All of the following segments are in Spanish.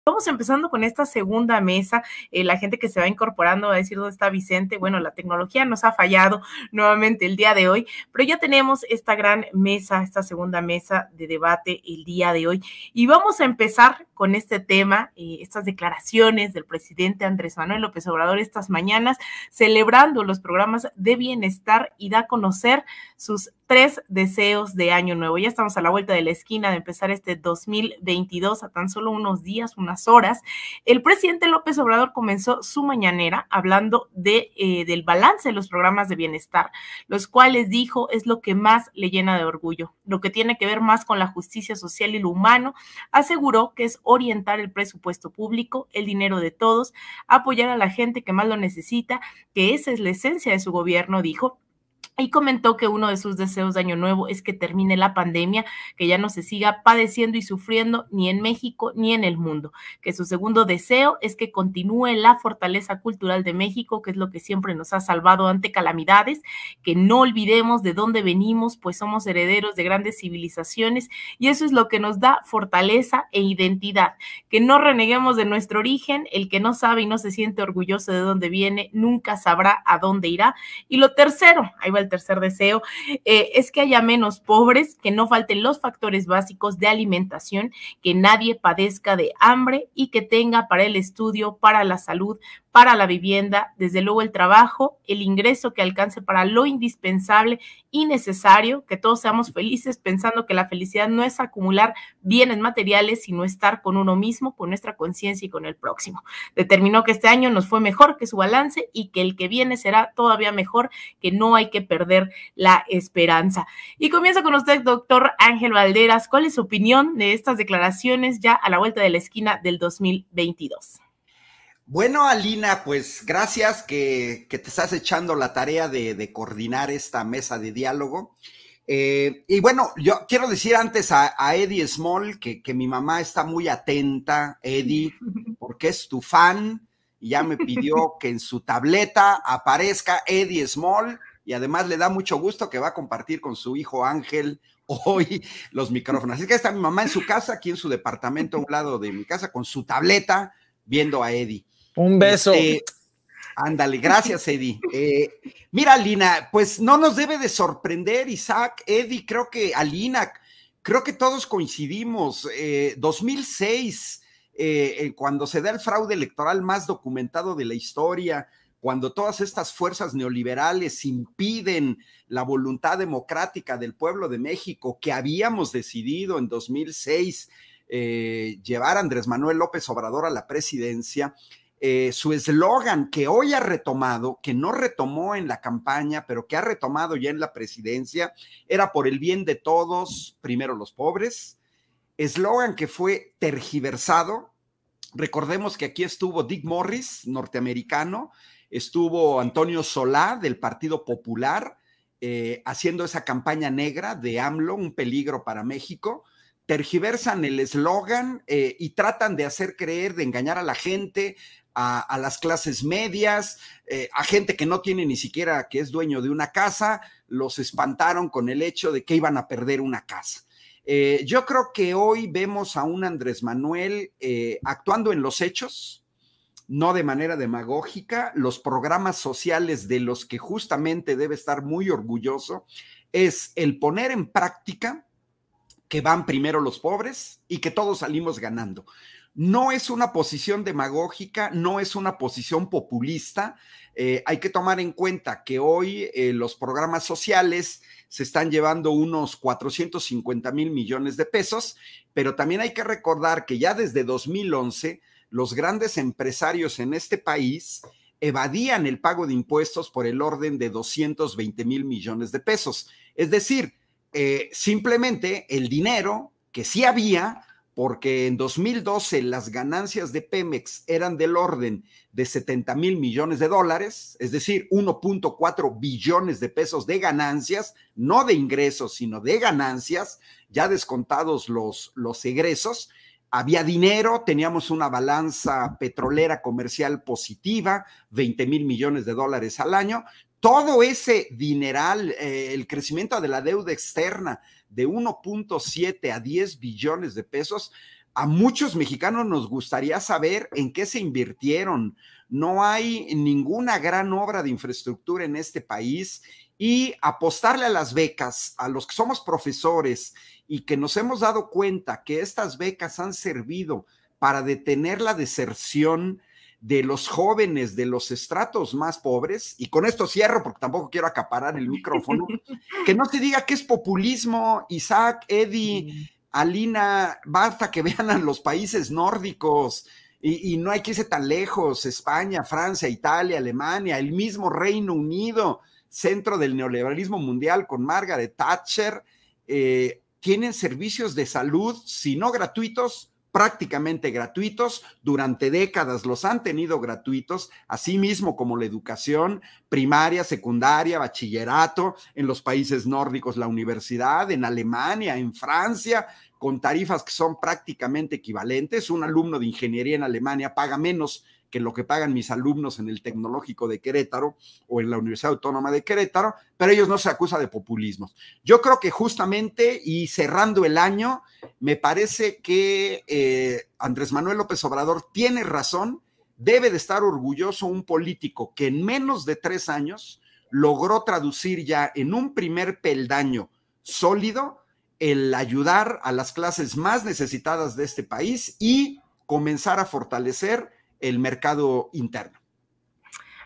Vamos empezando con esta segunda mesa, la gente que se va incorporando va a decir dónde está Vicente. Bueno, la tecnología nos ha fallado nuevamente el día de hoy, pero ya tenemos esta gran mesa, esta segunda mesa de debate el día de hoy. Y vamos a empezar con este tema, estas declaraciones del presidente Andrés Manuel López Obrador estas mañanas, celebrando los programas de bienestar y da a conocer sus 3 deseos de año nuevo. Ya estamos a la vuelta de la esquina de empezar este 2022 a tan solo unos días, unas horas. El presidente López Obrador comenzó su mañanera hablando del balance de los programas de bienestar, los cuales dijo es lo que más le llena de orgullo, lo que tiene que ver más con la justicia social y lo humano. Aseguró que es orientar el presupuesto público, el dinero de todos, apoyar a la gente que más lo necesita, que esa es la esencia de su gobierno, dijo. Y comentó que uno de sus deseos de año nuevo es que termine la pandemia, que ya no se siga padeciendo y sufriendo ni en México ni en el mundo, que su segundo deseo es que continúe la fortaleza cultural de México, que es lo que siempre nos ha salvado ante calamidades, que no olvidemos de dónde venimos, pues somos herederos de grandes civilizaciones y eso es lo que nos da fortaleza e identidad, que no reneguemos de nuestro origen. El que no sabe y no se siente orgulloso de dónde viene, nunca sabrá a dónde irá. Y lo tercero, ahí va el tercer deseo, es que haya menos pobres, que no falten los factores básicos de alimentación, que nadie padezca de hambre y que tenga para el estudio, para la salud, para la vivienda, desde luego el trabajo, el ingreso que alcance para lo indispensable y necesario, que todos seamos felices pensando que la felicidad no es acumular bienes materiales, sino estar con uno mismo, con nuestra conciencia y con el próximo. Determinó que este año nos fue mejor que su balance y que el que viene será todavía mejor, que no hay que perder la esperanza. Y comienza con usted, doctor Ángel Valderas. ¿Cuál es su opinión de estas declaraciones ya a la vuelta de la esquina del 2022? Bueno, Alina, pues gracias que te estás echando la tarea de coordinar esta mesa de diálogo. Y bueno, yo quiero decir antes a Eddie Small que mi mamá está muy atenta, Eddie, porque es tu fan y ya me pidió que en su tableta aparezca Eddie Small y además le da mucho gusto que va a compartir con su hijo Ángel hoy los micrófonos. Así que está mi mamá en su casa, aquí en su departamento a un lado de mi casa, con su tableta viendo a Eddie. Un beso. Ándale, gracias, Eddie. Mira, Alina, pues no nos debe de sorprender, Isaac, Eddie, creo que Alina, creo que todos coincidimos. 2006, cuando se da el fraude electoral más documentado de la historia, cuando todas estas fuerzas neoliberales impiden la voluntad democrática del pueblo de México, que habíamos decidido en 2006 llevar a Andrés Manuel López Obrador a la presidencia. Su eslogan que hoy ha retomado, que no retomó en la campaña, pero que ha retomado ya en la presidencia, era por el bien de todos, primero los pobres. Eslogan que fue tergiversado. Recordemos que aquí estuvo Dick Morris, norteamericano, estuvo Antonio Solá del Partido Popular, haciendo esa campaña negra de AMLO, un peligro para México. Tergiversan el eslogan y tratan de hacer creer, de engañar a la gente, a las clases medias, a gente que no tiene ni siquiera, que es dueño de una casa, los espantaron con el hecho de que iban a perder una casa. Yo creo que hoy vemos a un Andrés Manuel actuando en los hechos, no de manera demagógica. Los programas sociales de los que justamente debe estar muy orgulloso es el poner en práctica que van primero los pobres y que todos salimos ganando. No es una posición demagógica, no es una posición populista. Hay que tomar en cuenta que hoy los programas sociales se están llevando unos 450,000 millones de pesos, pero también hay que recordar que ya desde 2011 los grandes empresarios en este país evadían el pago de impuestos por el orden de 220,000 millones de pesos. Es decir, simplemente el dinero que sí había, porque en 2012 las ganancias de Pemex eran del orden de 70,000 millones de dólares, es decir, 1.4 billones de pesos de ganancias, no de ingresos, sino de ganancias, ya descontados los egresos. Había dinero, teníamos una balanza petrolera comercial positiva, 20,000 millones de dólares al año. Todo ese dineral, el crecimiento de la deuda externa de 1.7 a 10 billones de pesos, a muchos mexicanos nos gustaría saber en qué se invirtieron. No hay ninguna gran obra de infraestructura en este país y apostarle a las becas, a los que somos profesores y que nos hemos dado cuenta que estas becas han servido para detener la deserción de los jóvenes de los estratos más pobres, y con esto cierro porque tampoco quiero acaparar el micrófono, que no se diga que es populismo, Isaac, Eddie, Alina, basta que vean a los países nórdicos, y no hay que irse tan lejos, España, Francia, Italia, Alemania, el mismo Reino Unido, centro del neoliberalismo mundial con Margaret Thatcher, tienen servicios de salud, si no gratuitos, prácticamente gratuitos, durante décadas los han tenido gratuitos, así mismo como la educación primaria, secundaria, bachillerato, en los países nórdicos la universidad, en Alemania, en Francia, con tarifas que son prácticamente equivalentes. Un alumno de ingeniería en Alemania paga menos que lo que pagan mis alumnos en el Tecnológico de Querétaro o en la Universidad Autónoma de Querétaro, pero ellos no se acusan de populismo. Yo creo que justamente, y cerrando el año, me parece que Andrés Manuel López Obrador tiene razón, debe de estar orgulloso un político que en menos de 3 años logró traducir ya en un primer peldaño sólido el ayudar a las clases más necesitadas de este país y comenzar a fortalecer el mercado interno.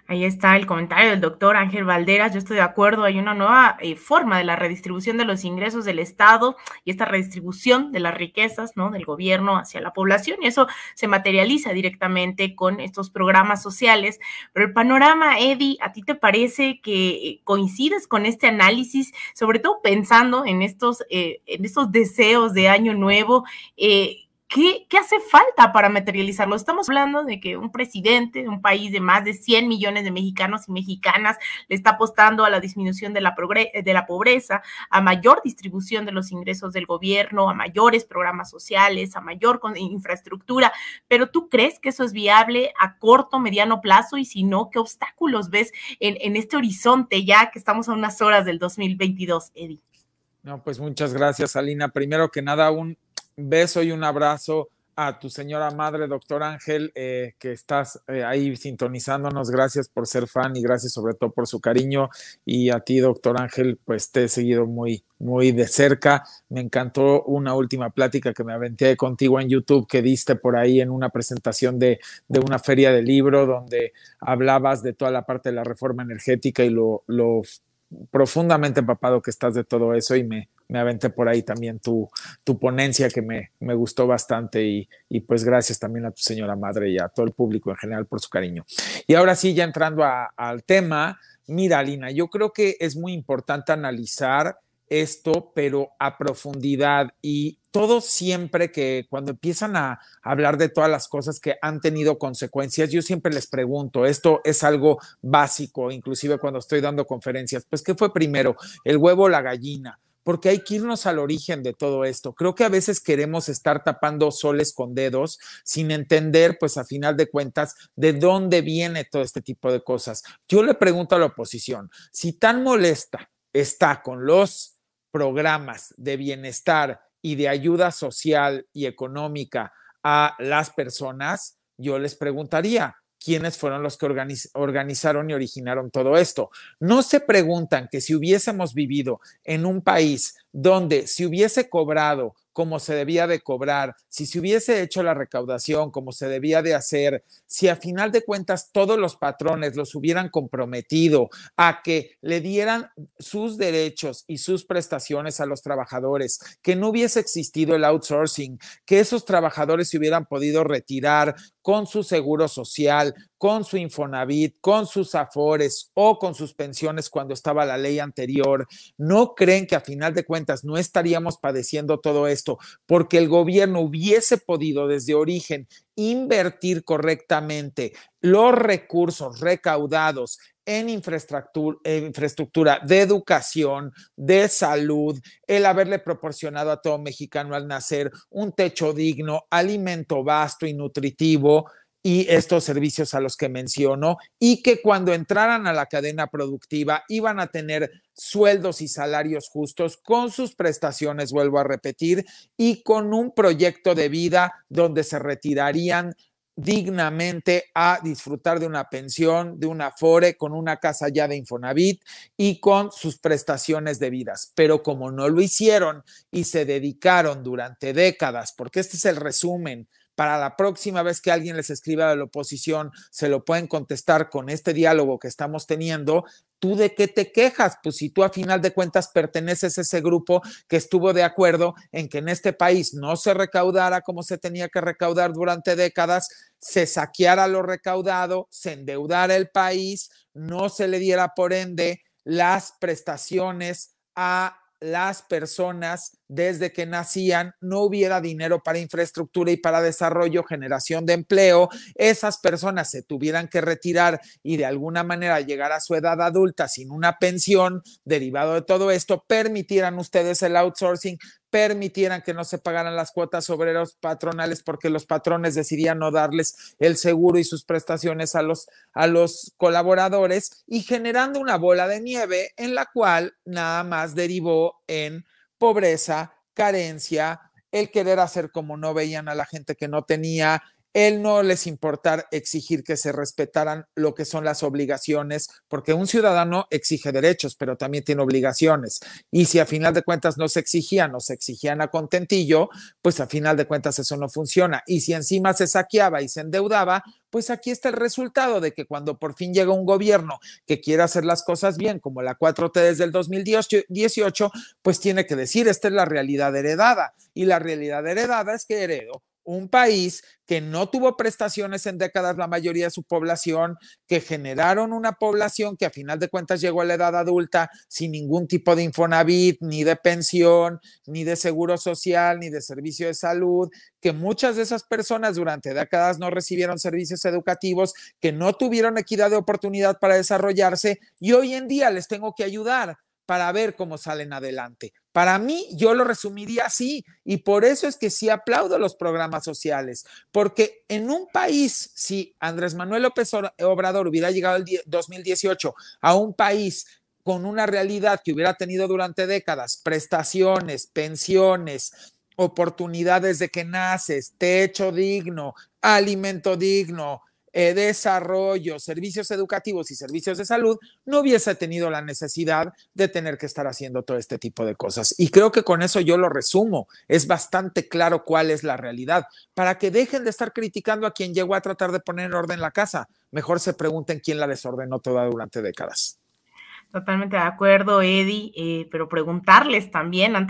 Ahí está el comentario del doctor Ángel Valderas. Yo estoy de acuerdo, hay una nueva forma de la redistribución de los ingresos del Estado y esta redistribución de las riquezas, ¿no?, del gobierno hacia la población, y eso se materializa directamente con estos programas sociales. Pero el panorama, Eddie, ¿a ti te parece que coincides con este análisis, sobre todo pensando en estos deseos de año nuevo? ¿Qué hace falta para materializarlo? Estamos hablando de que un presidente de un país de más de 100 millones de mexicanos y mexicanas le está apostando a la disminución de la pobreza, a mayor distribución de los ingresos del gobierno, a mayores programas sociales, a mayor infraestructura. Pero ¿tú crees que eso es viable a corto, mediano plazo? Y si no, ¿qué obstáculos ves en este horizonte ya que estamos a unas horas del 2022, Eddie? No, pues muchas gracias, Alina. Primero que nada, un beso y un abrazo a tu señora madre, doctor Ángel, que estás ahí sintonizándonos. Gracias por ser fan y gracias sobre todo por su cariño. Y a ti, doctor Ángel, pues te he seguido muy, muy de cerca. Me encantó una última plática que me aventé contigo en YouTube que diste por ahí en una presentación de una feria de libro donde hablabas de toda la parte de la reforma energética y lo profundamente empapado que estás de todo eso, y me aventé por ahí también tu ponencia que me gustó bastante, y pues gracias también a tu señora madre y a todo el público en general por su cariño. Y ahora sí, ya entrando al tema, mira, Alina, yo creo que es muy importante analizar esto, pero a profundidad, y todo siempre que cuando empiezan a hablar de todas las cosas que han tenido consecuencias, yo siempre les pregunto, esto es algo básico, inclusive cuando estoy dando conferencias, pues ¿qué fue primero, el huevo o la gallina? Porque hay que irnos al origen de todo esto. Creo que a veces queremos estar tapando soles con dedos sin entender, pues a final de cuentas, de dónde viene todo este tipo de cosas. Yo le pregunto a la oposición, si tan molesta está con los programas de bienestar y de ayuda social y económica a las personas, yo les preguntaría, ¿quiénes fueron los que organizaron y originaron todo esto? No se preguntan que si hubiésemos vivido en un país donde se hubiese cobrado como se debía de cobrar, si se hubiese hecho la recaudación como se debía de hacer, si a final de cuentas todos los patrones los hubieran comprometido a que le dieran sus derechos y sus prestaciones a los trabajadores, que no hubiese existido el outsourcing, que esos trabajadores se hubieran podido retirar con su seguro social, con su Infonavit, con sus afores o con sus pensiones cuando estaba la ley anterior. ¿No creen que a final de cuentas no estaríamos padeciendo todo esto porque el gobierno hubiese podido desde origen invertir correctamente los recursos recaudados en infraestructura de educación, de salud, el haberle proporcionado a todo mexicano al nacer un techo digno, alimento vasto y nutritivo? y estos servicios a los que menciono, y que cuando entraran a la cadena productiva iban a tener sueldos y salarios justos con sus prestaciones, vuelvo a repetir, y con un proyecto de vida donde se retirarían dignamente a disfrutar de una pensión, de un Afore, con una casa ya de Infonavit y con sus prestaciones debidas. Pero como no lo hicieron y se dedicaron durante décadas, porque este es el resumen, para la próxima vez que alguien les escriba de la oposición, se lo pueden contestar con este diálogo que estamos teniendo. ¿Tú de qué te quejas? Pues si tú a final de cuentas perteneces a ese grupo que estuvo de acuerdo en que en este país no se recaudara como se tenía que recaudar durante décadas, se saqueara lo recaudado, se endeudara el país, no se le diera por ende las prestaciones a las personas desde que nacían, no hubiera dinero para infraestructura y para desarrollo, generación de empleo, esas personas se tuvieran que retirar y de alguna manera llegar a su edad adulta sin una pensión, derivado de todo esto, permitieran ustedes el outsourcing, permitieran que no se pagaran las cuotas obreros patronales porque los patrones decidían no darles el seguro y sus prestaciones a los colaboradores, y generando una bola de nieve en la cual nada más derivó en pobreza, carencia, el querer hacer como no veían a la gente que no tenía, el no les importar exigir que se respetaran lo que son las obligaciones, porque un ciudadano exige derechos, pero también tiene obligaciones. Y si a final de cuentas no se exigían a contentillo, pues a final de cuentas eso no funciona. Y si encima se saqueaba y se endeudaba, pues aquí está el resultado de que cuando por fin llega un gobierno que quiere hacer las cosas bien, como la 4T desde el 2018, pues tiene que decir, esta es la realidad heredada. Y la realidad heredada es que heredó un país que no tuvo prestaciones en décadas la mayoría de su población, que generaron una población que a final de cuentas llegó a la edad adulta sin ningún tipo de Infonavit, ni de pensión, ni de seguro social, ni de servicio de salud, que muchas de esas personas durante décadas no recibieron servicios educativos, que no tuvieron equidad de oportunidad para desarrollarse, y hoy en día les tengo que ayudar para ver cómo salen adelante. Para mí, yo lo resumiría así, y por eso es que sí aplaudo los programas sociales, porque en un país, si Andrés Manuel López Obrador hubiera llegado el 2018 a un país con una realidad que hubiera tenido durante décadas, prestaciones, pensiones, oportunidades de que naces, techo digno, alimento digno, desarrollo, servicios educativos y servicios de salud, no hubiese tenido la necesidad de tener que estar haciendo todo este tipo de cosas. Y creo que con eso yo lo resumo. Es bastante claro cuál es la realidad. Para que dejen de estar criticando a quien llegó a tratar de poner en orden la casa, mejor se pregunten quién la desordenó toda durante décadas. Totalmente de acuerdo, Eddie, pero preguntarles también, antes